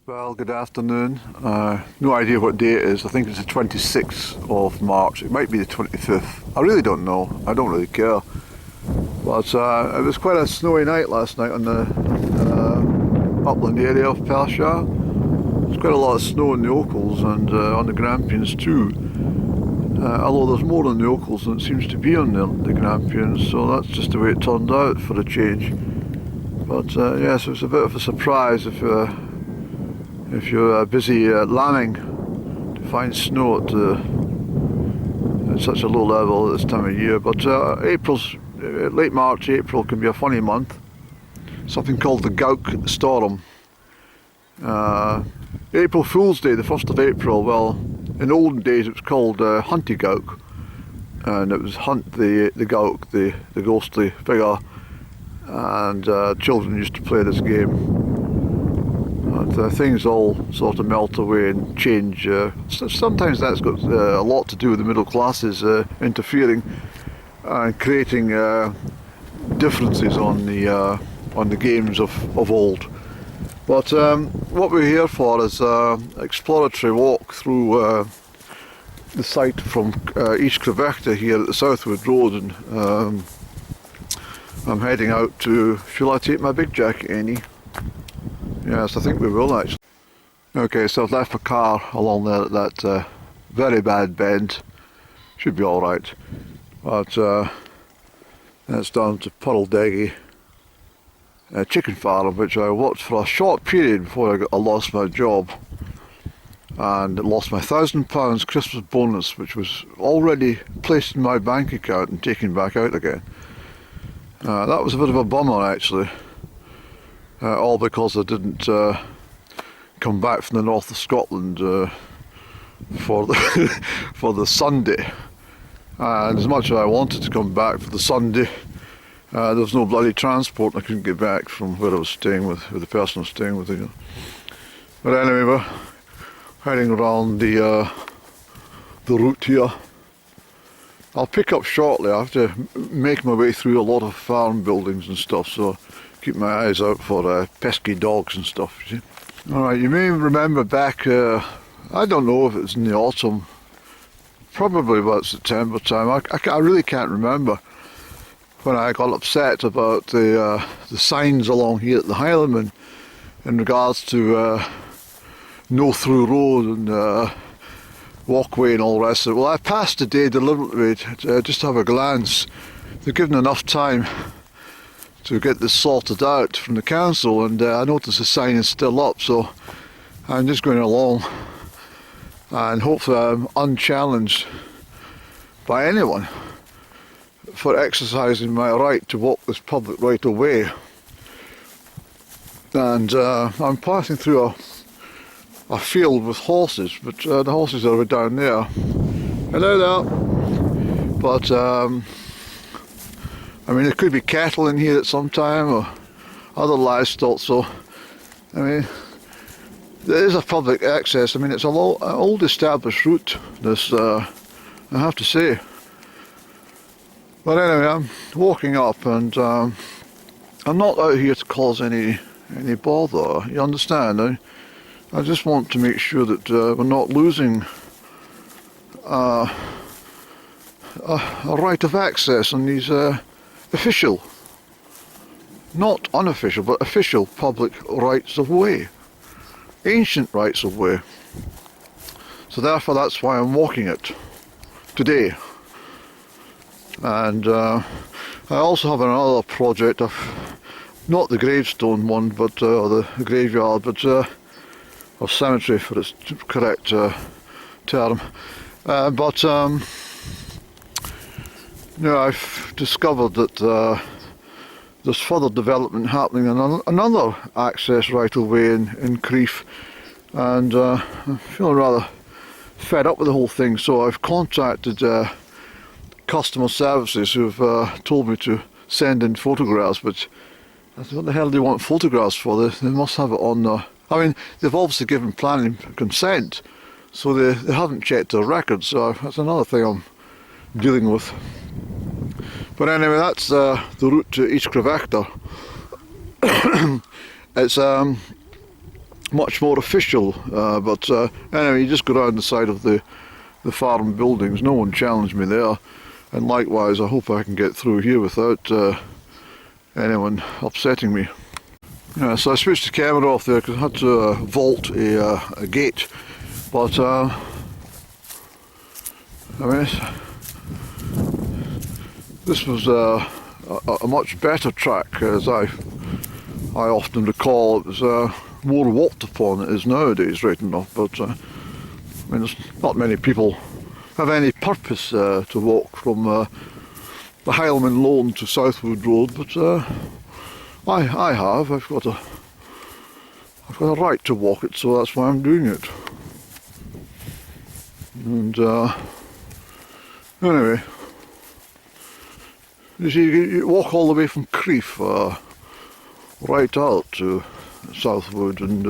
Well, good afternoon. No idea what day it is. I think it's the 26th of March. It might be the 25th. I really don't know. I don't really care. But it was quite a snowy night last night on the upland area of Perthshire. There's quite a lot of snow in the Ochils and on the Grampians too. Although there's more on the Ochils than it seems to be on the Grampians, so that's just the way it turned out for a change. But yes, it was a bit of a surprise if you're busy lambing to find snow at such a low level at this time of year. But late March, April can be a funny month. Something called the Gauk storm. April Fool's Day, the 1st of April, well, in olden days it was called Hunty Gauk, and it was Hunt the Gauk, the ghostly figure, and children used to play this game. But things all sort of melt away and change. Sometimes that's got a lot to do with the middle classes interfering and creating differences on the games of old. But what we're here for is an exploratory walk through the site from East Crieffvechter here at the Southwood Road, and I'm heading out to. Shall I take my big jacket, Annie? Yes, I think we will actually. Okay, so I've left my car along there at that very bad bend. Should be alright. But that's down to Puddledeggy chicken farm, which I worked for a short period before I lost my job and lost my £1,000 Christmas bonus, which was already placed in my bank account and taken back out again. That was a bit of a bummer actually. All because I didn't come back from the north of Scotland for the Sunday. And as much as I wanted to come back for the Sunday, there was no bloody transport, and I couldn't get back from where I was staying with the person I was staying with. You know. But anyway, we're heading around the route here. I'll pick up shortly. I have to make my way through a lot of farm buildings and stuff, so keep my eyes out for pesky dogs and stuff, you see. Alright, you may remember back, I don't know if it was in the autumn, probably about September time, I really can't remember, when I got upset about the signs along here at the Highlandman in regards to no through road and walkway and all the rest of it. Well, I passed the day deliberately just to have a glance. They're given enough time to get this sorted out from the council, and I noticed the sign is still up, so I'm just going along, and hopefully I'm unchallenged by anyone for exercising my right to walk this public right of way. And I'm passing through a field with horses, but the horses are down there. Hello there. But I mean, there could be cattle in here at some time, or other livestock, so, I mean, there is a public access. I mean, it's an old established route, this, I have to say. But anyway, I'm walking up, and I'm not out here to cause any bother, you understand? I just want to make sure that we're not losing a right of access on these official, not unofficial, but official public rights of way, ancient rights of way. So therefore that's why I'm walking it today. And I also have another project of, not the gravestone one, but the graveyard, but or cemetery for its correct term. I've discovered that there's further development happening on another access right of way in Crieff, and I'm feeling rather fed up with the whole thing, so I've contacted customer services who've told me to send in photographs, but what the hell do they want photographs for? They must have it on there. I mean, they've obviously given planning consent, so they haven't checked their records, so that's another thing I'm dealing with. But anyway, that's the route to East Crieffvechter. It's much more official. But anyway, you just go around the side of the farm buildings. No one challenged me there. And likewise, I hope I can get through here without anyone upsetting me. So I switched the camera off there because I had to vault a gate. But I mean, this was a much better track, as I often recall. It was more walked upon than it is nowadays, right enough. But I mean, there's not many people have any purpose to walk from the Highlandman Loan to Southwood Road, but I have. I've got a right to walk it, so that's why I'm doing it. And anyway, you see, you walk all the way from Crieff right out to Southwood, and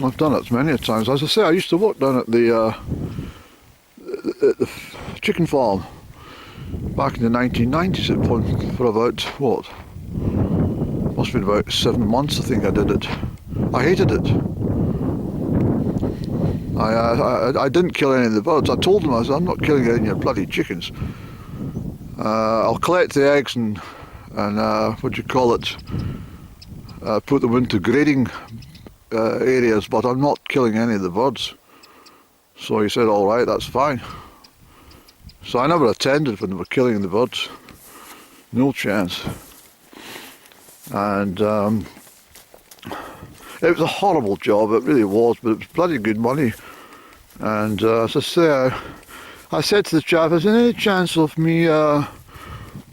I've done it many times. As I say, I used to work down at the chicken farm back in the 1990s for about, what? Must have been about 7 months, I think I did it. I hated it. I didn't kill any of the birds. I told them, I said, I'm not killing any of your bloody chickens. I'll collect the eggs and what do you call it, put them into grading areas, but I'm not killing any of the birds. So he said, all right, that's fine. So I never attended when they were killing the birds. No chance. And it was a horrible job, it really was, but it was bloody good money. And as I say, I said to the chap, is there any chance of me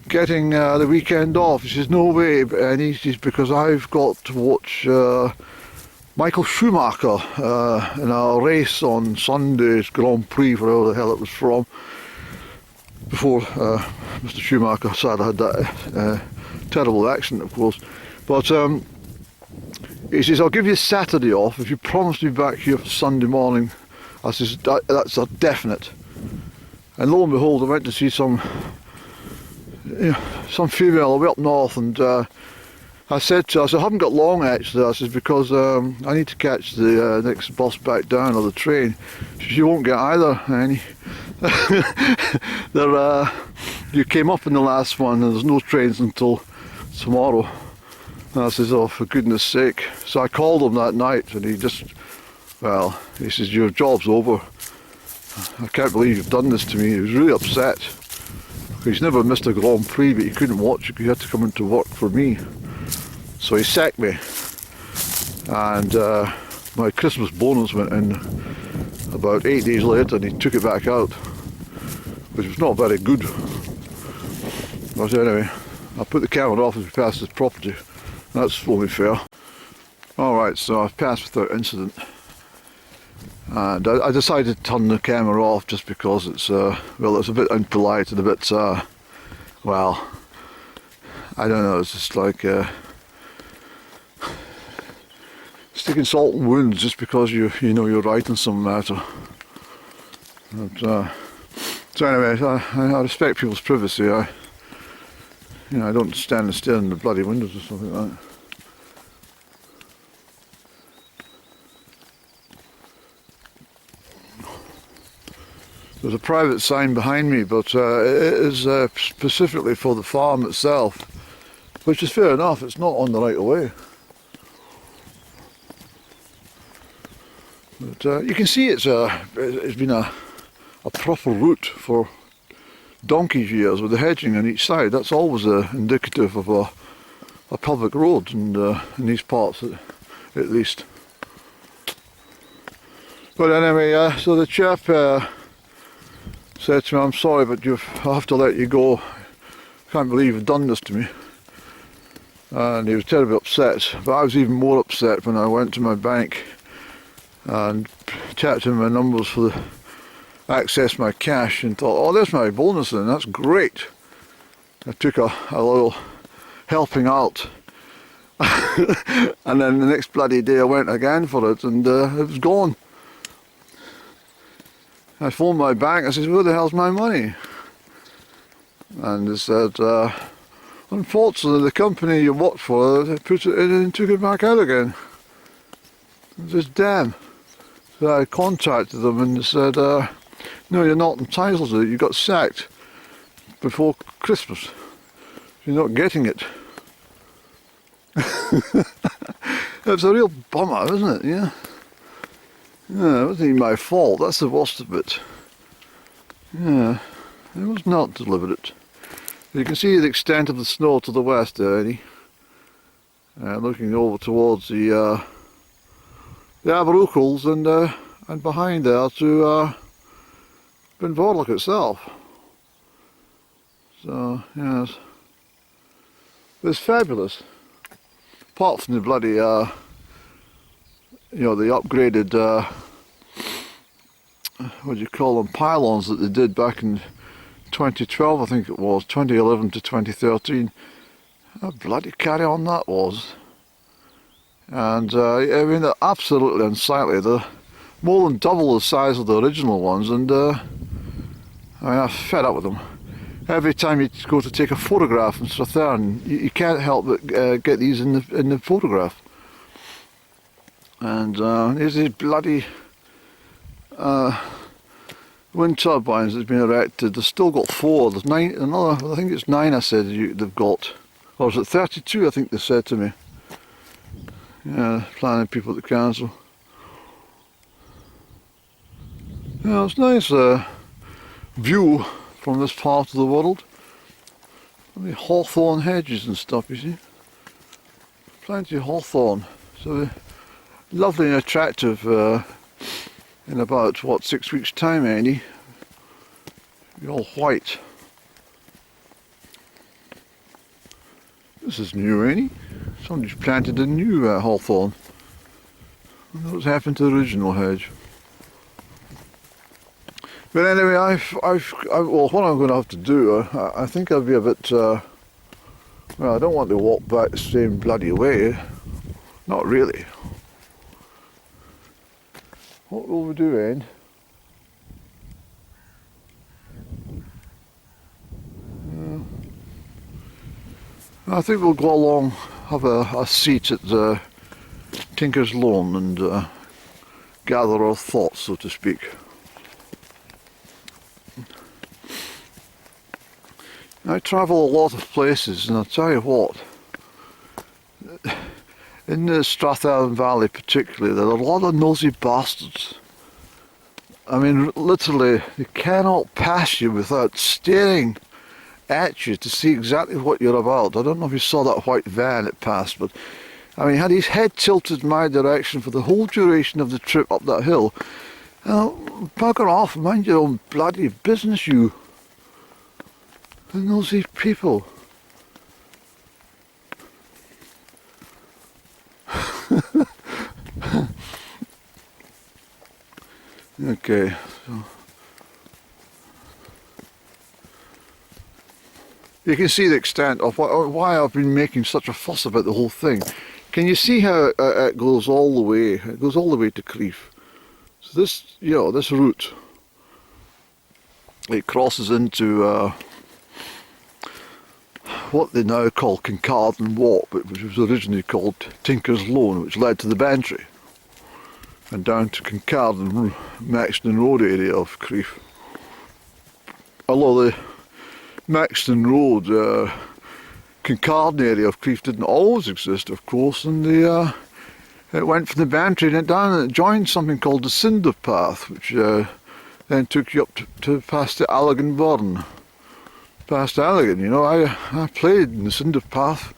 getting the weekend off? He says, no way, and he says, because I've got to watch Michael Schumacher in a race on Sunday's Grand Prix, wherever the hell it was from, before Mr. Schumacher sadly had that terrible accident, of course. But he says, I'll give you Saturday off if you promise to be back here for Sunday morning. I says, that's a definite. And lo and behold, I went to see some female away up north, and I said to her, I haven't got long actually. I says, because I need to catch the next bus back down, or the train. She says, you won't get either, Annie. You came up in the last one, and there's no trains until tomorrow. And I says, oh, for goodness sake. So I called him that night, and he says, your job's over. I can't believe you've done this to me. He was really upset. He's never missed a Grand Prix, but he couldn't watch it because he had to come into work for me. So he sacked me. And my Christmas bonus went in about 8 days later, and he took it back out, which was not very good. But anyway, I put the camera off as we passed his property. That's only fair. Alright, so I've passed without incident. And I decided to turn the camera off just because it's, it's a bit impolite and a bit, well, I don't know, it's just like sticking salt in wounds just because you know you're right in some matter. But, so anyway, I respect people's privacy. I don't stand and stare in the bloody windows or something like that. There's a private sign behind me, but it is specifically for the farm itself, which is fair enough. It's not on the right of way. But you can see it's been a proper route for donkey's years with the hedging on each side. That's always indicative of a public road, and in these parts at least. But anyway, so the chap said to me, I'm sorry, but I have to let you go. I can't believe you've done this to me. And he was terribly upset, but I was even more upset when I went to my bank and tapped in my numbers for access my cash and thought, oh, there's my bonus then, that's great. I took a little helping out and then the next bloody day I went again for it, and it was gone. I phoned my bank, I said, where the hell's my money? And they said, unfortunately the company you worked for put it in and took it back out again. this dam. So I contacted them and they said, no, you're not entitled to it, you got sacked before Christmas. You're not getting it. It's a real bummer, isn't it? Yeah. Yeah, it wasn't even my fault, that's the worst of it. Yeah, it was not deliberate. You can see the extent of the snow to the west there, Eddie. Looking over towards the Aberloocles and behind there to Bunvorlich itself. So, yes. It's fabulous. Apart from the bloody, you know, the upgraded, what do you call them, pylons that they did back in 2012, I think it was, 2011 to 2013. A bloody carry on that was. And I mean, they're absolutely unsightly. They're more than double the size of the original ones, and I mean, I'm fed up with them. Every time you go to take a photograph in Southern, you can't help but get these in the photograph. And there's these bloody wind turbines that's been erected. They've still got 4. There's 9. Another. I think it's 9. I said they've got. Or is it 32? I think they said to me. Yeah, planning people at the council. Yeah, it's nice view from this part of the world. I mean, hawthorn hedges and stuff, you see. Plenty of hawthorn. So lovely and attractive in about, what, 6 weeks' time, Andy? Be all white. This is new, Andy. Somebody's planted a new hawthorn. I don't know what's happened to the original hedge. But anyway, well, what I'm going to have to do, I think I'll be a bit, well, I don't want to walk back the same bloody way. Not really. What will we do, Anne? I think we'll go along, have a seat at Tinker's Lawn and gather our thoughts, so to speak. I travel a lot of places, and I'll tell you what, in the Strathallan Valley particularly, there are a lot of nosy bastards. I mean, literally, they cannot pass you without staring at you to see exactly what you're about. I don't know if you saw that white van that passed, but I mean, he had his head tilted in my direction for the whole duration of the trip up that hill. Bugger off, mind your own bloody business, you. The nosy people. Okay, so you can see the extent of why I've been making such a fuss about the whole thing. Can you see how it goes all the way? It goes all the way to Crieff. So this, you know, this route, it crosses into what they now call Kincardine Walk, but which was originally called Tinker's Lawn, which led to the Bantry and down to Kincardine, Maxton Road area of Crieff. Although the Maxton Road, Kincardine area of Crieff didn't always exist, of course, and it went from the Bantry and down and it joined something called the Cinder Path, which then took you up to past the Allegan Burn. Past Allegan, you know, I played in the Cinder Path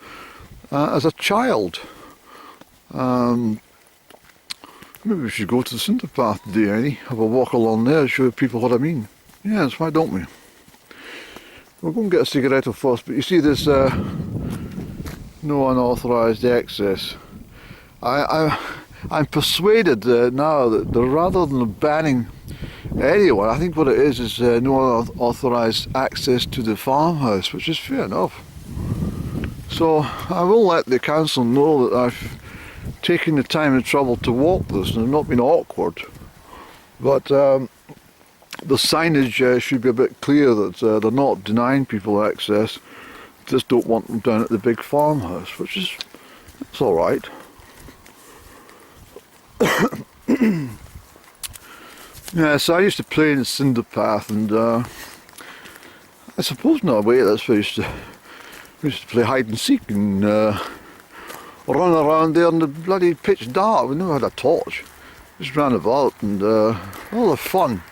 as a child. Maybe we should go to the Cinder Path today, Annie, have a walk along there, show people what I mean. Yes, why don't we? We'll go and get a cigarette first, but you see this no unauthorised access. I'm persuaded now that rather than banning anyone, I think what it is no unauthorised access to the farmhouse, which is fair enough. So I will let the council know that I've taken the time and trouble to walk this and not been awkward. But the signage should be a bit clear that they're not denying people access, just don't want them down at the big farmhouse, which is, it's alright. Yeah, so I used to play in Cinder Path, and I suppose in a way that's where we used to play hide and seek and run around there in the bloody pitch dark. We never had a torch, just ran about, and all the fun.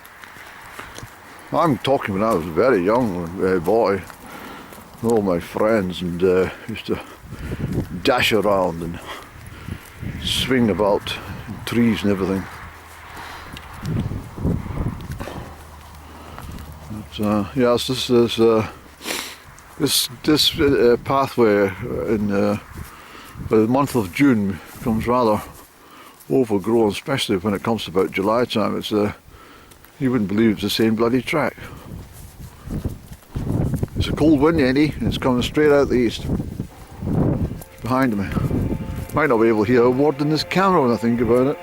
I'm talking when I was a very young boy, all my friends, and used to dash around and swing about in trees and everything. But, yes, this pathway in the month of June becomes rather overgrown, especially when it comes to about July time. It's you wouldn't believe it's the same bloody track. It's a cold wind, Andy, and it's coming straight out the east. It's behind me. Might not be able to hear a word in this camera when I think about it.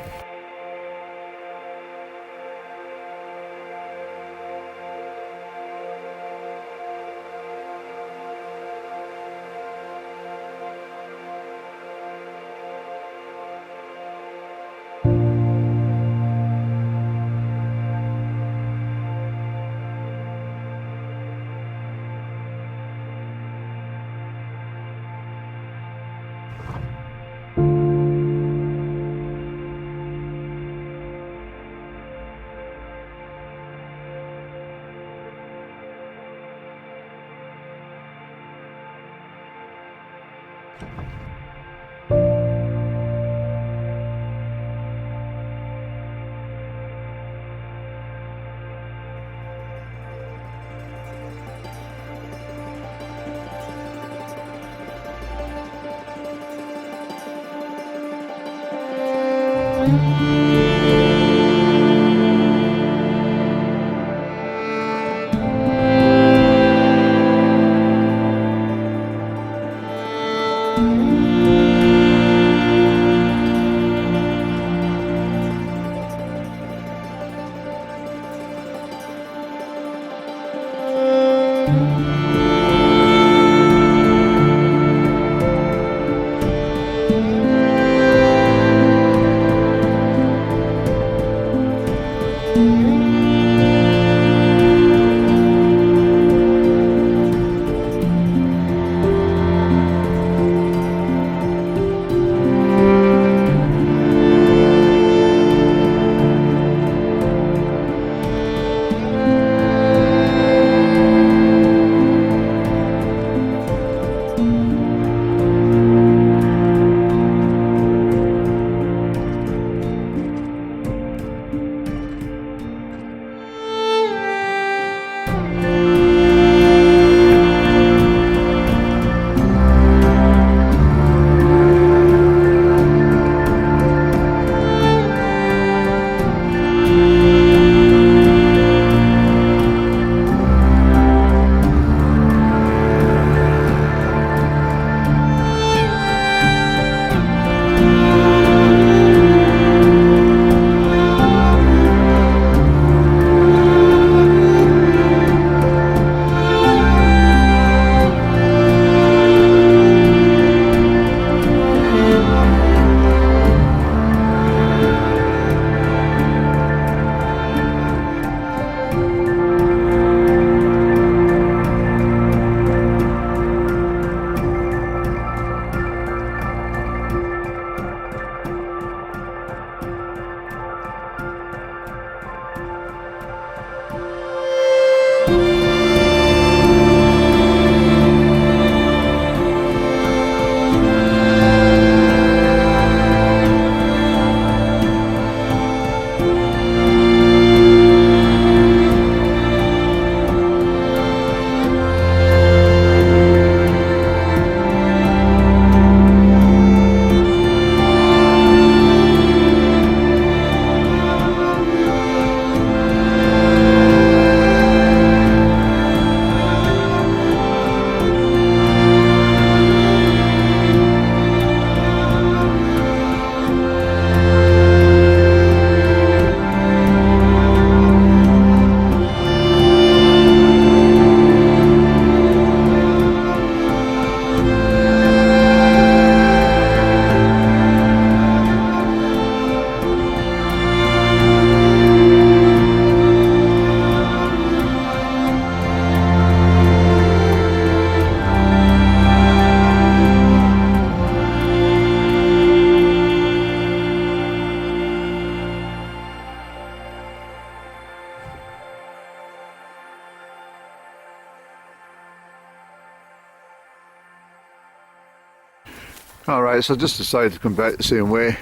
Alright, so I just decided to come back the same way.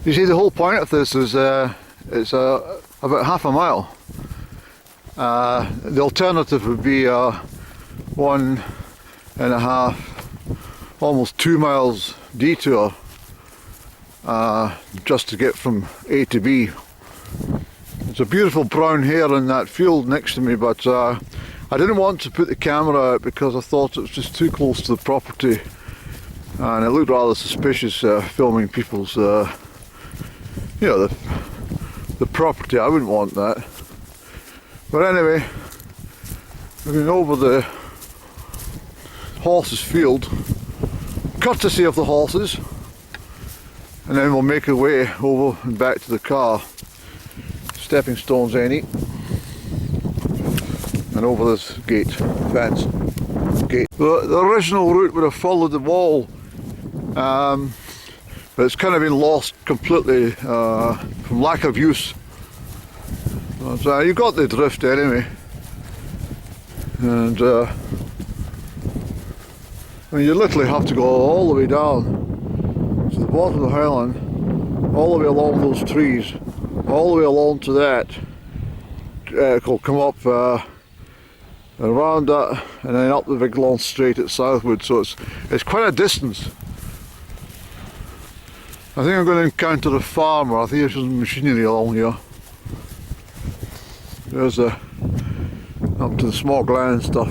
You see, the whole point of this is it's about half a mile. The alternative would be 1.5, almost 2 miles detour just to get from A to B. There's a beautiful brown hare in that field next to me, but I didn't want to put the camera out because I thought it was just too close to the property, and it looked rather suspicious filming people's, you know, the property. I wouldn't want that. But anyway, we're going over the horses' field, courtesy of the horses, and then we'll make our way over and back to the car. Stepping stones, any, and over this gate, fence, gate. The original route would have followed the wall, but it's kind of been lost completely from lack of use. So you got the drift anyway, and you literally have to go all the way down to the bottom of the highland, all the way along those trees, all the way along to that. It'll come up around that, and then up the big long straight at Southwood. So it's quite a distance. I think I'm going to encounter a farmer. I think there's some machinery along here. There's up to the small glen and stuff.